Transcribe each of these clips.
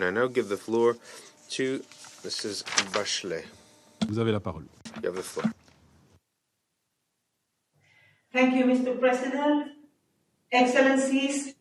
I now give the floor to Mrs. Bachelet. Vous avez la parole. You have the floor. Thank you, Mr. President. Excellencies,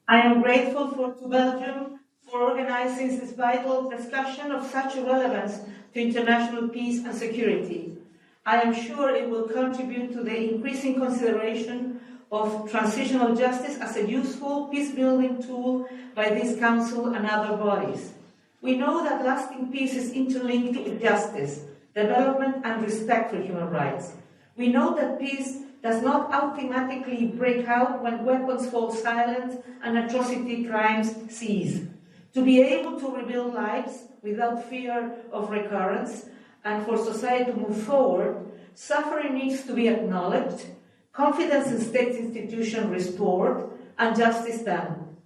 I am grateful to Belgium for organizing this vital discussion of such relevance to international peace and security. I am sure it will contribute to the increasing consideration of transitional justice as a useful peace-building tool by this Council and other bodies. We know that lasting peace is interlinked with justice, development and respect for human rights. We know that peace does not automatically break out when weapons fall silent and atrocity crimes cease. To be able to rebuild lives without fear of recurrence and for society to move forward, suffering needs to be acknowledged, confidence in state institutions restored, and justice done.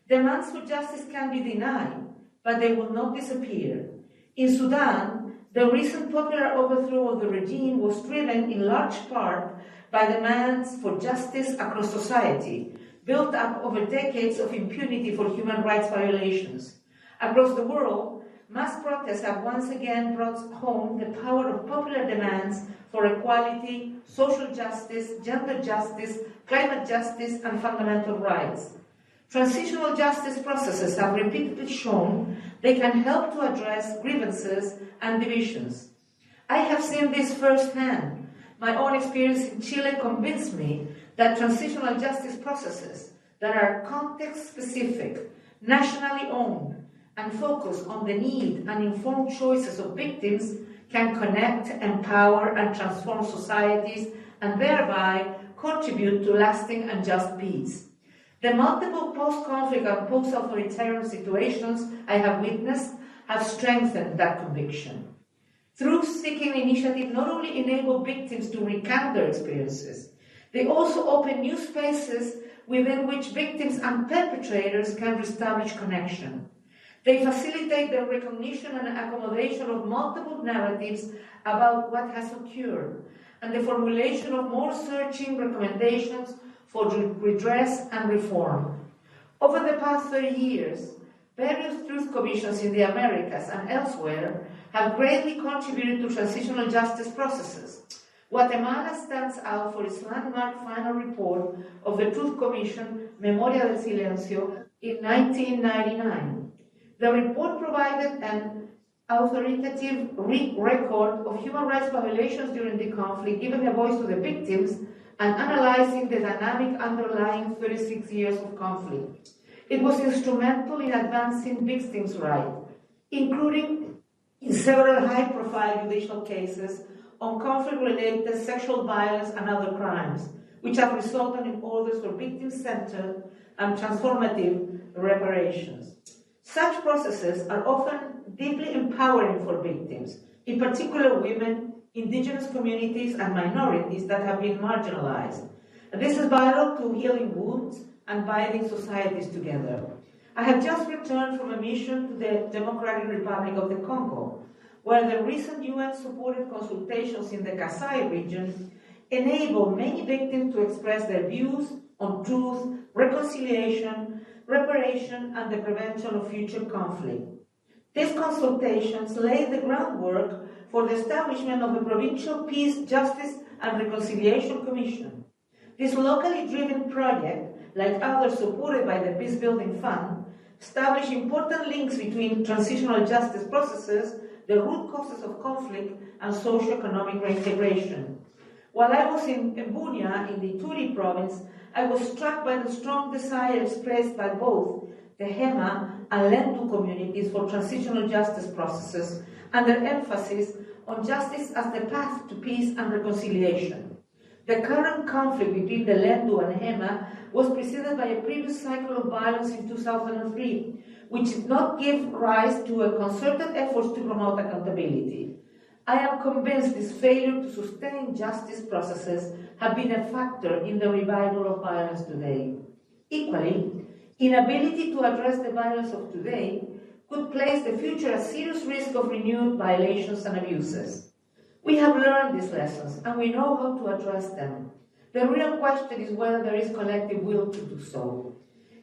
Demands for justice can be denied, but they will not disappear. In Sudan, the recent popular overthrow of the regime was driven in large part by demands for justice across society, built up over decades of impunity for human rights violations. Across the world, mass protests have once again brought home the power of popular demands for equality, social justice, gender justice, climate justice, and fundamental rights. Transitional justice processes have repeatedly shown they can help to address grievances and divisions. I have seen this firsthand. My own experience in Chile convinced me that transitional justice processes that are context-specific, nationally owned, and focus on the need and informed choices of victims can connect, empower, and transform societies and thereby contribute to lasting and just peace. The multiple post-conflict and post-authoritarian situations I have witnessed have strengthened that conviction. Truth-seeking initiatives not only enable victims to recount their experiences, they also open new spaces within which victims and perpetrators can reestablish connection. They facilitate the recognition and accommodation of multiple narratives about what has occurred, and the formulation of more searching recommendations for redress and reform. Over the past 30 years, various truth commissions in the Americas and elsewhere have greatly contributed to transitional justice processes. Guatemala stands out for its landmark final report of the Truth Commission, Memoria del Silencio, in 1999. The report provided an authoritative record of human rights violations during the conflict, giving a voice to the victims and analyzing the dynamic underlying 36 years of conflict. It was instrumental in advancing victims' rights, including in several high-profile judicial cases on conflict-related sexual violence and other crimes, which have resulted in orders for victim-centered and transformative reparations. Such processes are often deeply empowering for victims, in particular women, indigenous communities, and minorities that have been marginalized. And this is vital to healing wounds and binding societies together. I have just returned from a mission to the Democratic Republic of the Congo, where the recent UN-supported consultations in the Kasai region enable many victims to express their views on truth, reconciliation, reparation, and the prevention of future conflict. These consultations laid the groundwork for the establishment of the Provincial Peace, Justice, and Reconciliation Commission. This locally driven project, like others supported by the Peacebuilding Fund, established important links between transitional justice processes, the root causes of conflict, and socio-economic reintegration. While I was in Bunia, in the Ituri province, I was struck by the strong desire expressed by both the Hema and Lendu communities for transitional justice processes and their emphasis on justice as the path to peace and reconciliation. The current conflict between the Lendu and Hema was preceded by a previous cycle of violence in 2003, which did not give rise to a concerted effort to promote accountability. I am convinced this failure to sustain justice processes have been a factor in the revival of violence today. Equally, inability to address the violence of today could place the future at serious risk of renewed violations and abuses. We have learned these lessons and we know how to address them. The real question is whether there is collective will to do so.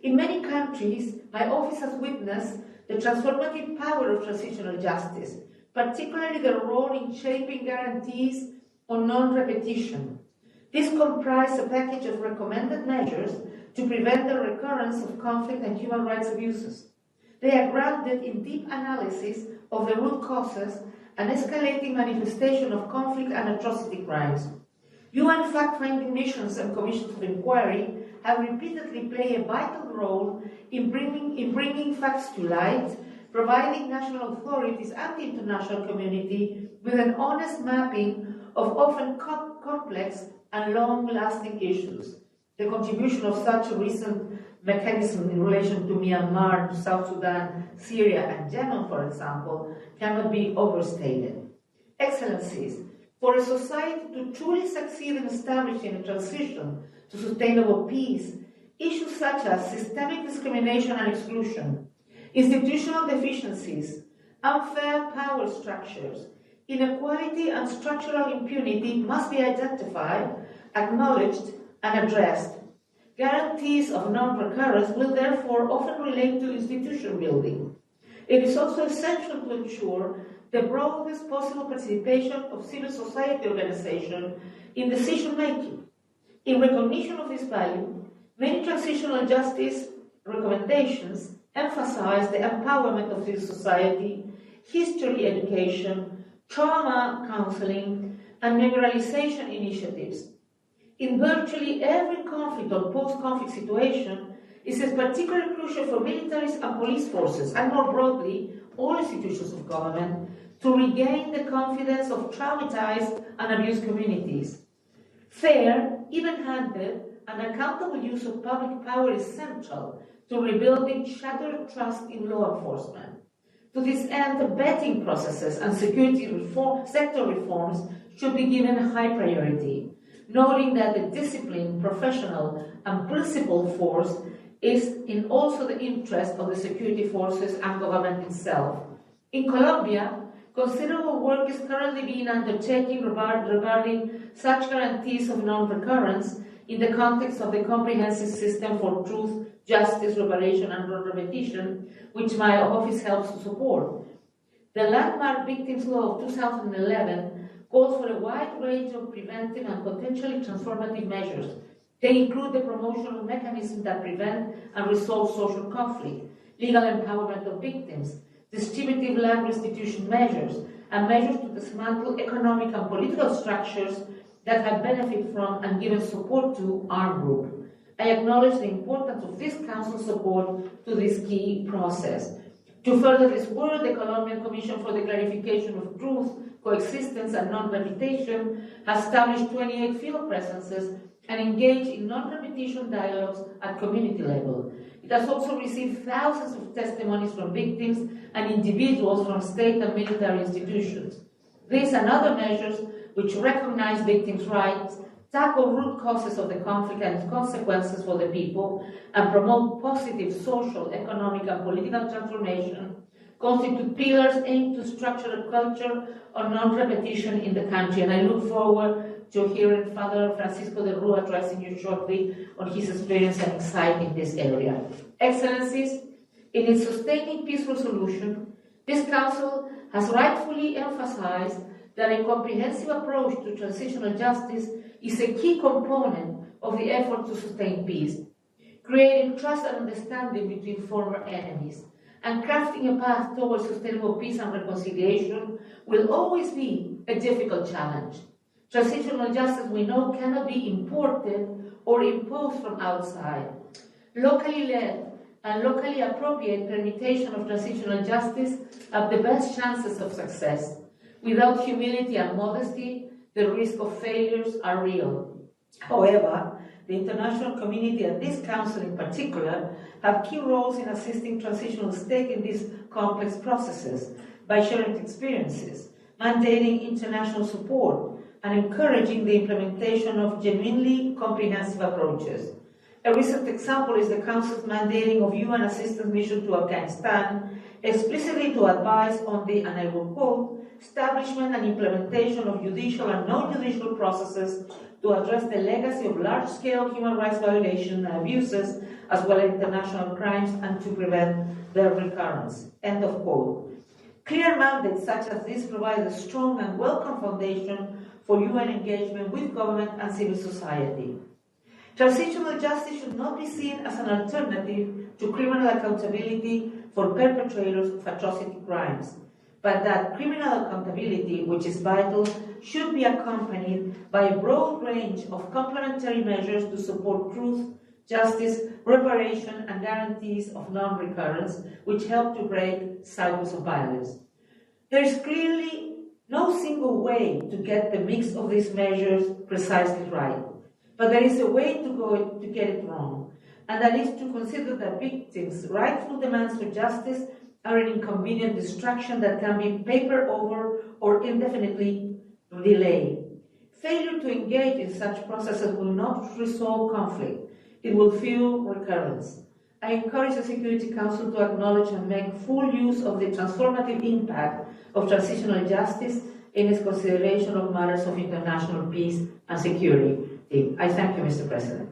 In many countries, my office has witnessed the transformative power of transitional justice, particularly the role in shaping guarantees on non-repetition. This comprises a package of recommended measures to prevent the recurrence of conflict and human rights abuses. They are grounded in deep analysis of the root causes and escalating manifestation of conflict and atrocity crimes. UN fact-finding missions and commissions of inquiry have repeatedly played a vital role in bringing facts to light, providing national authorities and the international community with an honest mapping of often complex and long-lasting issues. The contribution of such a recent mechanism in relation to Myanmar, South Sudan, Syria, and Yemen, for example, cannot be overstated. Excellencies, for a society to truly succeed in establishing a transition to sustainable peace, issues such as systemic discrimination and exclusion, institutional deficiencies, unfair power structures, inequality and structural impunity must be identified, acknowledged, and addressed. Guarantees of non-recurrence will therefore often relate to institution building. It is also essential to ensure the broadest possible participation of civil society organizations in decision-making. In recognition of this value, many transitional justice recommendations emphasize the empowerment of civil society, history education, trauma counseling, and memorialization initiatives. In virtually every conflict or post-conflict situation, it is particularly crucial for militaries and police forces, and more broadly, all institutions of government, to regain the confidence of traumatized and abused communities. Fair, even-handed, and accountable use of public power is central to rebuilding shattered trust in law enforcement. To this end, the vetting processes and security sector reforms should be given high priority, noting that the disciplined, professional, and principled force is in also the interest of the security forces and government itself. In Colombia, considerable work is currently being undertaken regarding such guarantees of non-recurrence in the context of the comprehensive system for truth, justice, reparation, and non-repetition, which my office helps to support. The landmark Victims Law of 2011 calls for a wide range of preventive and potentially transformative measures. They include the promotion of mechanisms that prevent and resolve social conflict, legal empowerment of victims, distributive land restitution measures, and measures to dismantle economic and political structures that have benefited from and given support to armed groups. I acknowledge the importance of this Council support to this key process. To further this work, the Colombian Commission for the Clarification of Truth, Coexistence, and Non-Repetition has established 28 field presences and engaged in non-repetition dialogues at community level. It has also received thousands of testimonies from victims and individuals from state and military institutions. These and other measures which recognize victims' rights, tackle root causes of the conflict and its consequences for the people, and promote positive social, economic, and political transformation, constitute pillars aimed to structure a culture of non-repetition in the country. And I look forward to hearing Father Francisco de Rua addressing you shortly on his experience and insight in this area. Excellencies, in its sustaining peaceful solution, this Council has rightfully emphasized that a comprehensive approach to transitional justice is a key component of the effort to sustain peace. Creating trust and understanding between former enemies and crafting a path towards sustainable peace and reconciliation will always be a difficult challenge. Transitional justice, we know, cannot be imported or imposed from outside. Locally led and locally appropriate permutation of transitional justice have the best chances of success. Without humility and modesty, the risk of failures are real. However, the international community and this Council in particular have key roles in assisting transitional states in these complex processes by sharing experiences, mandating international support, and encouraging the implementation of genuinely comprehensive approaches. A recent example is the Council's mandating of UN assistance mission to Afghanistan, explicitly to advise on the, and I will quote, establishment and implementation of judicial and non-judicial processes to address the legacy of large-scale human rights violations and abuses as well as international crimes, and to prevent their recurrence. End of quote. Clear mandates such as this provide a strong and welcome foundation for UN engagement with government and civil society. Transitional justice should not be seen as an alternative to criminal accountability for perpetrators of atrocity crimes, but that criminal accountability, which is vital, should be accompanied by a broad range of complementary measures to support truth, justice, reparation, and guarantees of non-recurrence, which help to break cycles of violence. There is clearly no single way to get the mix of these measures precisely right, but there is a way to get it wrong, and that is to consider that victims' rightful demands for justice are an inconvenient distraction that can be papered over or indefinitely delayed. Failure to engage in such processes will not resolve conflict. It will fuel recurrence. I encourage the Security Council to acknowledge and make full use of the transformative impact of transitional justice in its consideration of matters of international peace and security. I thank you, Mr. President.